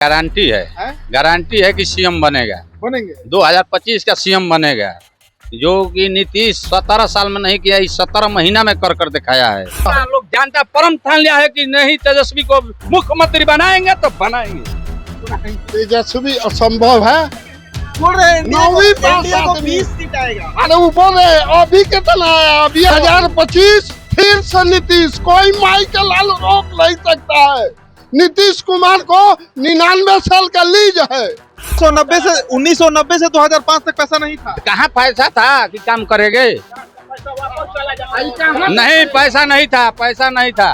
Guarantee है? Guarantee है कि सीएम बनेंगे 2025 का सीएम बनेगा, जो कि नीतीश 17 साल में नहीं किया, इस 17 महीना में कर दिखाया है। लोग जानता परम ठान लिया है कि नहीं तेजस्वी को मुख्यमंत्री बनाएंगे तो बनाएंगे। तेजस्वी असंभव है। बोल रहे हैं नौवीं पास को आदमी। 20 सीट आएगा। अरे वो बोल रहे अभी कितना आया, अभी 2025 फिर से नीतीश, कोई माई का लाल रोक नहीं सकता है। नीतीश कुमार को 99 साल का लीज है। 1990 से 2005 तक पैसा नहीं था। कहाँ पैसा था कि काम करेंगे? नहीं, पैसा नहीं था।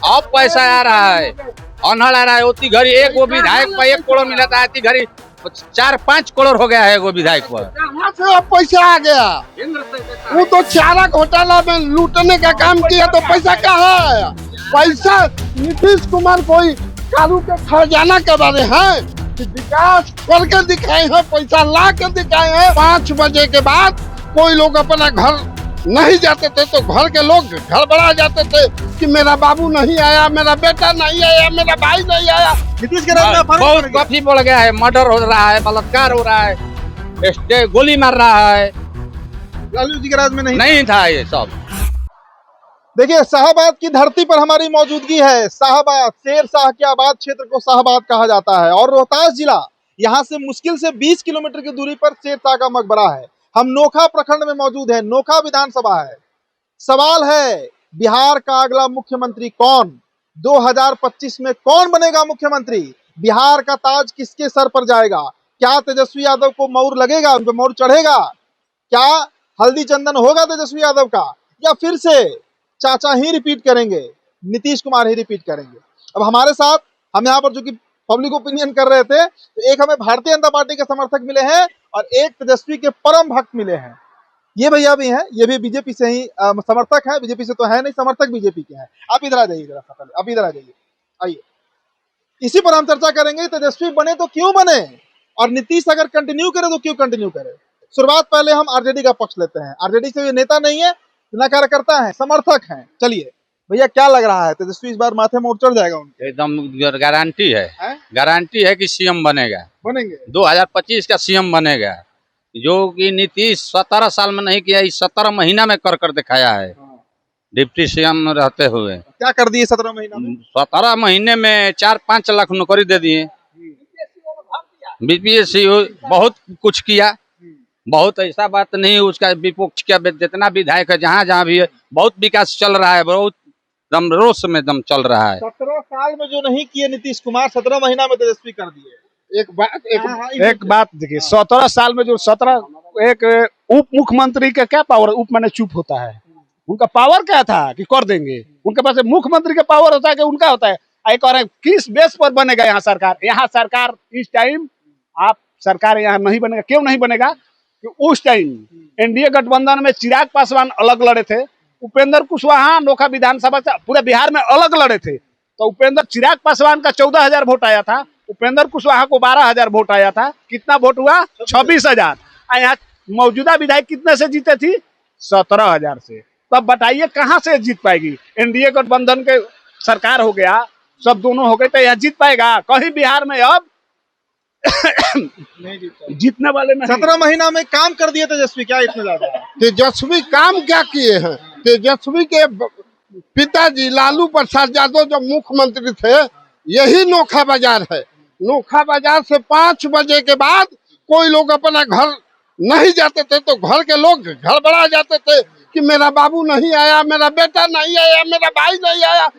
अब पैसा आ रहा है, अनहड़ आ रहा है। उतनी घड़ी एक वो विधायक पर 1 करोड़ मिला था, इतनी घड़ी 4-5 करोड़ हो गया है वो विधायक पर। कहाँ से अब पैसा आ गया? वो तो चारा घोटाला में लूटने का काम किया, तो पैसा कहाँ आया? पैसा नीतीश कुमार कोई कारू के खजाना के बारे हैं, विकास करके दिखाए हैं, पैसा ला के दिखाए हैं। 5 बजे के बाद कोई लोग अपना घर नहीं जाते थे तो घर के लोग गड़बड़ा जाते थे कि मेरा बाबू नहीं आया, मेरा बेटा नहीं आया, मेरा भाई नहीं आया। नीतीश के राज में बहुत काफी बढ़ गया है। मर्डर हो रहा है, बलात्कार हो रहा है, गोली मार रहा है। लालू जी के राज में नहीं था ये सब। देखिए, शाहबाद की धरती पर हमारी मौजूदगी है। शाहबाद, शेर शाह की आबाद क्षेत्र को शाहबाद कहा जाता है और रोहतास जिला, यहाँ से मुश्किल से 20 किलोमीटर की दूरी पर शेर शाह का मकबरा है। हम नोखा प्रखंड में मौजूद है, नोखा विधानसभा है। सवाल है, बिहार का अगला मुख्यमंत्री कौन? 2025 में कौन बनेगा मुख्यमंत्री? बिहार का ताज किसके सर पर जाएगा? क्या तेजस्वी यादव को मोहर लगेगा, उन पर मोहर चढ़ेगा? क्या हल्दी चंदन होगा तेजस्वी यादव का, या फिर से चाचा ही रिपीट करेंगे, नीतीश कुमार ही रिपीट करेंगे? अब हमारे साथ, हम यहाँ पर जो कि पब्लिक ओपिनियन कर रहे थे, तो एक हमें भारतीय जनता पार्टी के समर्थक मिले हैं और एक तेजस्वी के परम भक्त मिले हैं। ये भैया भी हैं, ये भी बीजेपी से ही समर्थक है, बीजेपी से तो है नहीं, समर्थक बीजेपी के हैं। आप इधर आ जाइए, जरा सा पहले आप इधर आ जाइए, आइए। इसी पर हम चर्चा करेंगे, तेजस्वी बने तो क्यों बने, और नीतीश अगर कंटिन्यू करे तो क्यों कंटिन्यू करे। शुरुआत पहले हम आरजेडी का पक्ष लेते हैं। आरजेडी से ये नेता नहीं है, ना कार्यकर्ता है, समर्थक हैं। चलिए भैया, क्या लग रहा है, तेजस्वी इस बार माथे मोड़ चढ़ जाएगा उनके? एकदम गारंटी है? गारंटी है कि सीएम बनेंगे 2025 का सीएम बनेगा, जो कि नीतीश 17 साल में नहीं किया, इस 17 महीना में कर दिखाया है। डिप्टी सीएम रहते हुए क्या कर दिए 17 महीना में? 17 महीने में 4-5 लाख नौकरी दे दिए। बीपीएससी बहुत कुछ किया, बहुत ऐसा बात नहीं उसका विपक्ष का जितना विधायक है, जहाँ भी है, बहुत विकास चल रहा है, बहुत दम रोश में दम चल रहा है। 17 साल में जो नहीं किए नीतीश कुमार, 17 महीना में तेजस्वी कर दिए। एक बात देखिए, 17 साल में जो 17 एक उप मुख्यमंत्री का क्या पावर, उप माने चुप होता है, उनका पावर क्या था कि कर देंगे? उनके पास मुख्यमंत्री का पावर होता है कि उनका होता है? एक और किस बेस पर बनेगा यहाँ सरकार? यहाँ सरकार इस टाइम आप सरकार यहाँ नहीं बनेगा। क्यों नहीं बनेगा? कि उस टाइम एनडीए गठबंधन में चिराग पासवान अलग लड़े थे, उपेंद्र कुशवाहा नोखा विधानसभा से पूरे बिहार में अलग लड़े थे। तो चिराग पासवान का 14,000 वोट आया था, उपेंद्र कुशवाहा को 12,000 वोट आया था। कितना वोट हुआ? 26,000। यहाँ मौजूदा विधायक कितने से जीते थी? 17,000 से। तब बताइए कहाँ से जीत पाएगी? एनडीए गठबंधन के सरकार हो गया, सब दोनों हो गए, तो यहाँ जीत पाएगा कहीं बिहार में? अब नहीं जीतने वाले नहीं। 17 महीना में काम कर दिए तेजस्वी, क्या इतना ज्यादा? तेजस्वी काम क्या किए हैं? तेजस्वी के पिताजी लालू प्रसाद यादव जब मुख्यमंत्री थे, यही नोखा बाजार है। नोखा बाजार से 5 बजे के बाद कोई लोग अपना घर नहीं जाते थे तो घर के लोग गड़बड़ा जाते थे कि मेरा बाबू नहीं आया, मेरा बेटा नहीं आया, मेरा भाई नहीं आया।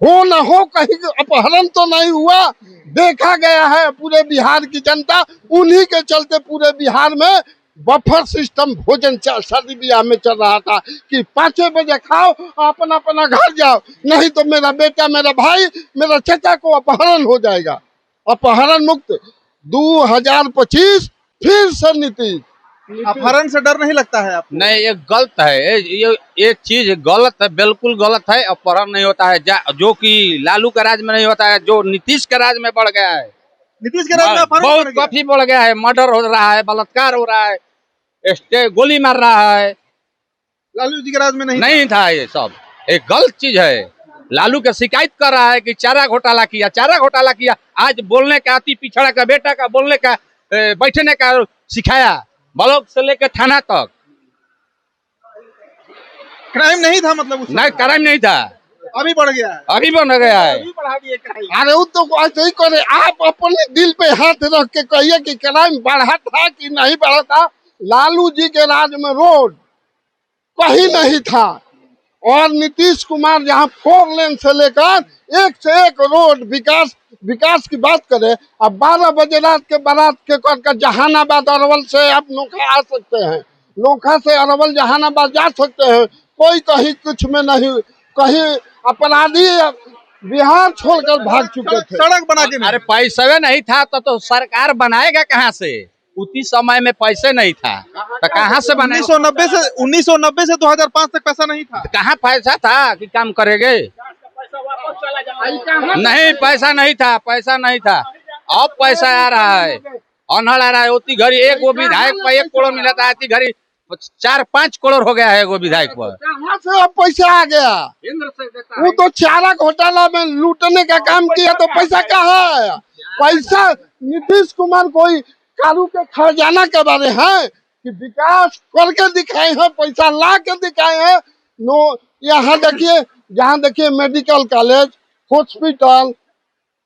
हो न हो कहीं अपहरण तो नहीं हुआ? देखा गया है पूरे बिहार की जनता, उन्हीं के चलते पूरे बिहार में बफर सिस्टम भोजन शादी ब्याह में चल रहा था कि 5 बजे खाओ, अपना अपना घर जाओ, नहीं तो मेरा बेटा, मेरा भाई, मेरा चाचा को अपहरण हो जाएगा। अपहरण मुक्त 2025 फिर से नीतीश। अपहरण से डर नहीं लगता है आपको? नहीं, ये गलत है, ये चीज गलत है, बिल्कुल गलत है। अपहरण नहीं होता है, जो कि लालू के राज में नहीं होता है, जो नीतीश के राज में बढ़ गया है। नीतीश के राज में अपहरण बहुत काफी बढ़ गया है। मर्डर हो रहा है, बलात्कार हो रहा है, गोली मार रहा है। लालू जी के राज में नहीं था ये सब। एक गलत चीज है। लालू का शिकायत कर रहा है कि चारा घोटाला किया, चारा घोटाला किया। आज बोलने का, अति पिछड़ा का बेटा का बोलने का, बैठने का सिखाया, ब्लॉक से लेकर थाना तक। क्राइम नहीं था मतलब उसमें? नहीं, क्राइम नहीं था, अभी बढ़ गया है, अभी बन गया है। अभी बढ़ा दिए क्राइम। अरे वो तो ऐसे ही करे। आप अपने दिल पे हाथ रख के कहिए कि क्राइम बढ़ा था कि नहीं बढ़ा था। लालू जी के राज में रोड कहीं नहीं था, और नीतीश कुमार जहाँ 4 लेन से लेकर एक से एक रोड विकास की बात करें। अब 12 बजे रात के बारात के कर जहानाबाद अरवल से आप नोखा आ सकते हैं, नोखा से अरवल जहानाबाद जा सकते हैं। कोई कहीं कुछ में नहीं, कहीं अपराधी बिहार छोड़कर भाग चुके थे। सड़क बना के नहीं। अरे पैसे नहीं था तो सरकार बनाएगा कहाँ से? उसी समय में पैसे नहीं था तो कहाँ से बनाएगा? 1990 से 2005 तक पैसा नहीं था। कहाँ पैसा था कि काम करेंगे? नहीं, पैसा नहीं था, पैसा नहीं था। अब पैसा आ रहा है, अनहड़ आ रहा है। उतनी घड़ी एक वो विधायक पर 1 करोड़ मिला था, इतनी घड़ी 4-5 करोड़ हो गया है वो विधायक पर। कहाँ से अब पैसा आ गया? वो तो चारा घोटाला में लूटने का काम किया, तो पैसा कहाँ आया? पैसा नीतीश कुमार कोई कारू के खजाना के बारे है कि विकास करके दिखाए हैं, पैसा ला के दिखाए हैं। नो, यहाँ देखिए, जहाँ देखिए मेडिकल कॉलेज, हॉस्पिटल,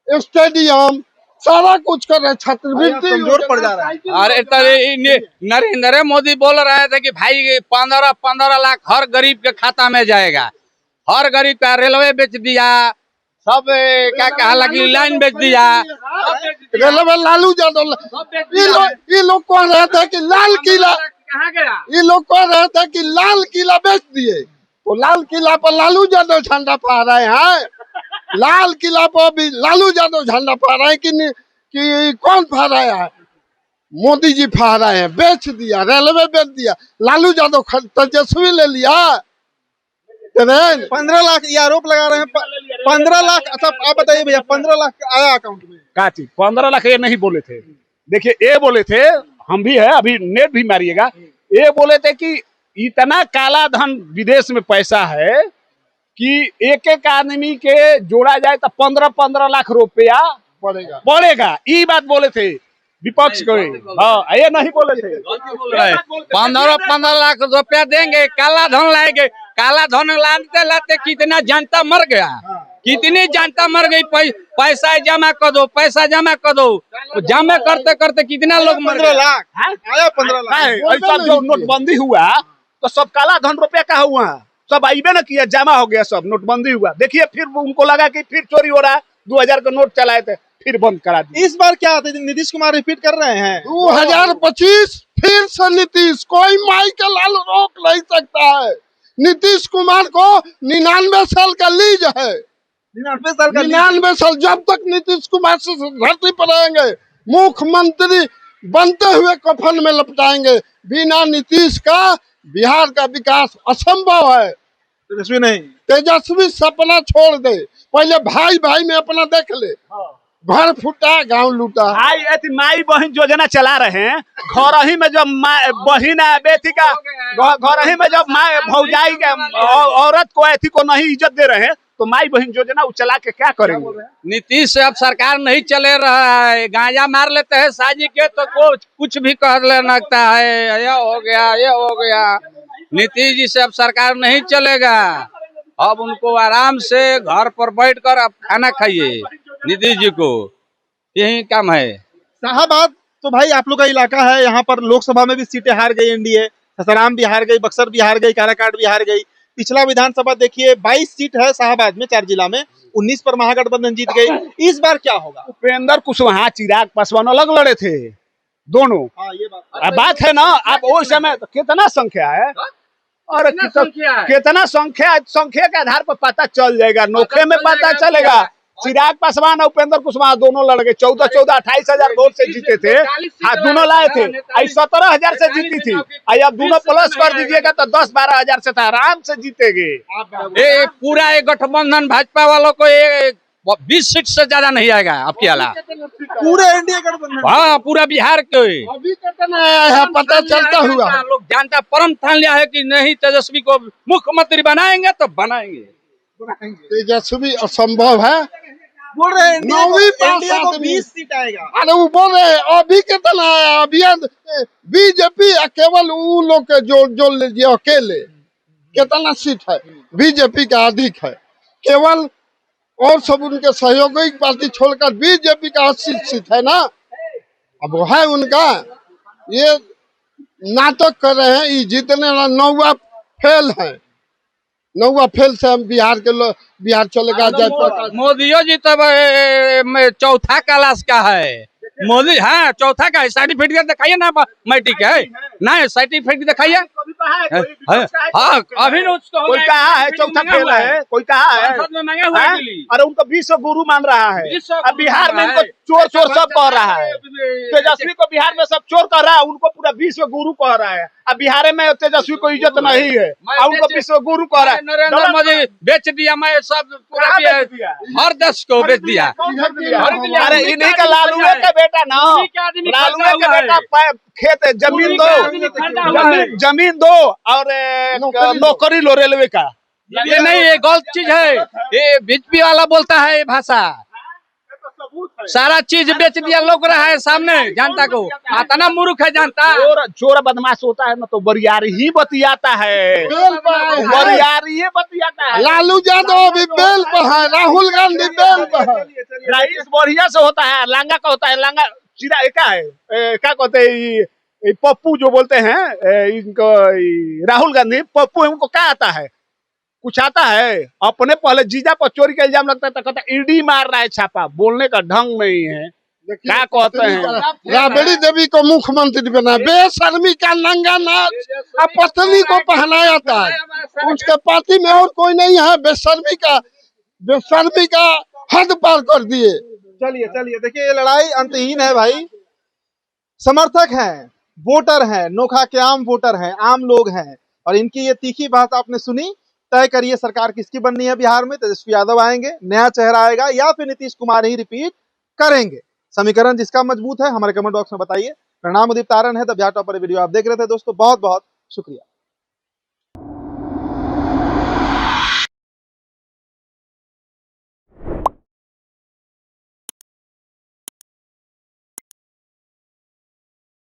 स्टेडियम, सारा कुछ कर रहे, छात्रवृत्ति कमजोर पड़ जा रहा है। अरे नरेंद्र मोदी बोल रहे थे कि भाई 15 लाख हर गरीब के खाता में जाएगा। हर गरीब का रेलवे बेच दिया, सब क्या कहा लगी लाइन बेच दिया। रेलवे लालू यादव, ये लोग कह रहे थे कि लाल किला, ये लोग कह रहे थे कि लाल किला बेच दिए, तो लाल किला पर लालू यादव झंडा फहरा रहे हैं। लाल किला पर भी लालू यादव झंडा फहरा है कि कौन फहराया है? मोदी जी फहराए हैं। बेच दिया, रेलवे बेच दिया, लालू यादव तेजस्वी ले लिया। 15 लाख ये आरोप लगा रहे हैं। 15 लाख, अच्छा आप बताइए भैया, 15 लाख आया अकाउंट में? क्या चीज 15 लाख? ये नहीं बोले थे। देखिए, ये बोले थे, हम भी है, अभी नेट भी मारिएगा, ये बोले थे कि इतना काला धन विदेश में पैसा है कि एक एक आदमी के जोड़ा जाए तो 15-15 लाख रुपया पड़ेगा। ये बात बोले थे विपक्ष को। हाँ, ये नहीं बोले थे। 15 लाख रुपया देंगे, काला धन लाएंगे। काला धन लाते लाते कितना जनता मर गया, कितनी जनता मर गई। पैसा जमा कर दो, पैसा जमा कर दो, जमा करते करते कितना लोग मर गए। 15 लाख आया, 15 लाख। ऐसा जो नोटबंदी हुआ तो सब काला धन रुपया कहाँ हुआ? सब आईबे न किया, जमा हो गया, सब नोटबंदी हुआ। देखिए, फिर उनको लगा कि फिर चोरी हो रहा है, 2000 का नोट चलाए थे, फिर बंद करा दिया। इस बार क्या नीतीश कुमार रिपीट कर रहे हैं 2025 फिर से नीतीश। कोई माई के लाल रोक नहीं सकता है। नीतीश कुमार को 99 साल का लीज है। 99 साल का 99 साल जब तक नीतीश कुमार से धरती पर रहेंगे, मुख्यमंत्री बनते हुए कफन में लपटाएंगे। बिना नीतीश का बिहार का विकास असंभव है। तेजस्वी नहीं, तेजस्वी सपना छोड़ दे, पहले भाई भाई में अपना देख ले। घर फूटा, गांव लूटा। माई बहन योजना चला रहे हैं। घर ही में जब बहन है बेटी का, घर ही में जब माँ भौजाई औरत को ऐसी को नहीं इज्जत दे रहे हैं, तो माई बहन योजना चला के क्या करेंगे? नीतीश से अब सरकार नहीं चले रहा है। गांजा मार लेते हैं साजी के तो कुछ भी कह लगता है, ये हो गया, ये हो गया। नीतीश जी से अब सरकार नहीं चलेगा। अब उनको आराम से घर पर बैठकर अब खाना खाइए। नीतीश जी को यही काम है। शाहबाद तो भाई आप लोग का इलाका है, यहाँ पर लोकसभा में भी सीटें हार गई एनडीए। ससाराम भी हार गई, बक्सर भी हार गई, काराकाट भी हार गई। पिछला विधानसभा देखिए 22 सीट है शाहबाद में, 4 जिला में, 19 पर महागठबंधन जीत गई। इस बार क्या होगा? उपेंद्र कुशवाहा, चिराग पासवान अलग लड़े थे दोनों। हाँ, ये बात है ना। अब उस समय कितना संख्या है, और कितना संख्या के आधार पर पता चल जाएगा, नोखे में पता चलेगा। चिराग पासवान और उपेंद्र कुशवाहा दोनों लड़ गए। 14 28,000 वोट से जीते थे। हाँ, दोनों लाए थे। 17,000 से जीती थी। अब दोनों प्लस कर दीजिएगा तो 10-12 हजार से तो आराम से जीतेंगे। पूरा एक गठबंधन भाजपा वालों को 20 सीट से ज्यादा नहीं आएगा आपके अलावा। पूरे एनडीए गठबंधन, हाँ, पूरा बिहार के अभी तक आया है, पता चलता हुआ। लोग जानता परम ठान लिया है कि नहीं, तेजस्वी को मुख्यमंत्री बनाएंगे तो बनाएंगे। तेजस्वी असंभव है। बोल रहे हैं इंडिया नौवीं को, पास इंडिया को आदमी। 20 सीट आएगा। अरे वो बोल रहे हैं अभी कितना है, अभी बीजेपी केवल वो लोग के जोड़ लीजिए अकेले कितना सीट है, बीजेपी का अधिक है केवल, और सब उनके सहयोगी पार्टी छोड़कर बीजेपी का 80 सीट है ना। अब वो है उनका, ये नाटक कर रहे हैं, ये जितने नौवा फेल है, नौवा फेल से हम बिहार के लोग, बिहार चलेगा जयप्रकाश। मोदियो जी तो चौथा क्लास का है। मोदी हाँ चौथा का है। सर्टिफिकेट दिखाइए ना, मैट्रिक है ना, सर्टिफिकेट दिखाइए। हाँ अभी उसको कोई कहा है चौथा फेल है, कोई कहा है? अरे उनको 20 गुरु मान रहा है। अब बिहार में इनको चोर चोर सब कह रहा है। तेजस्वी को बिहार में सब चोर कह रहा है, उनको पूरा 20 गुरु कह रहा है। अब बिहार में तेजस्वी को इज्जत नहीं है, उनको 20 गुरु कह रहा है। नरेंद्र मोदी बेच दिया, मैं सब पूरा हर देश को बेच दिया। अरे इन्हीं का लालूए का बेटा ना, लालूए का बेटा खेत जमीन दो, जमीन दो और नौकरी लो रेलवे का। ये नहीं, ये गलत चीज है। ये बीजेपी वाला बोलता है ये भाषा, सारा चीज बेच दिया लोग रहा है सामने जनता को। इतना मूर्ख है जनता। चोर बदमाश होता है ना तो बरियार ही बतियाता है, बरियार ही बतियाता है। लालू यादव अभी बेल पर है, राहुल गांधी बेल पर है। राइस बढ़िया से होता है, लांगा का होता है, लांगा चिरा क्या है, क्या कहते हैं पप्पू जो बोलते हैं इनको, राहुल गांधी पप्पू, इनको क्या आता है? कुछ आता है? अपने पहले जीजा पर चोरी का इल्जाम लगता है तो कहता है ईडी मार रहा है छापा, बोलने का ढंग नहीं है। क्या कहते हैं? राबड़ी देवी को मुख्यमंत्री बना, बेशर्मी का नंगा नाच अब पत्नी को पहनाया जाता है। उसके पार्टी में और कोई नहीं है, बेशर्मी का हद पार कर दिए। चलिए चलिए, देखिए ये लड़ाई अंतहीन है भाई। समर्थक हैं, वोटर हैं, नोखा के आम वोटर हैं, आम लोग हैं, और इनकी ये तीखी बात आपने सुनी। तय करिए सरकार किसकी बननी है बिहार में। तेजस्वी यादव आएंगे, नया चेहरा आएगा, या फिर नीतीश कुमार ही रिपीट करेंगे? समीकरण जिसका मजबूत है हमारे कमेंट बॉक्स में बताइए। प्रणाम, उदित तारन है द बिहार टॉपर वीडियो आप देख रहे थे दोस्तों, बहुत बहुत शुक्रिया।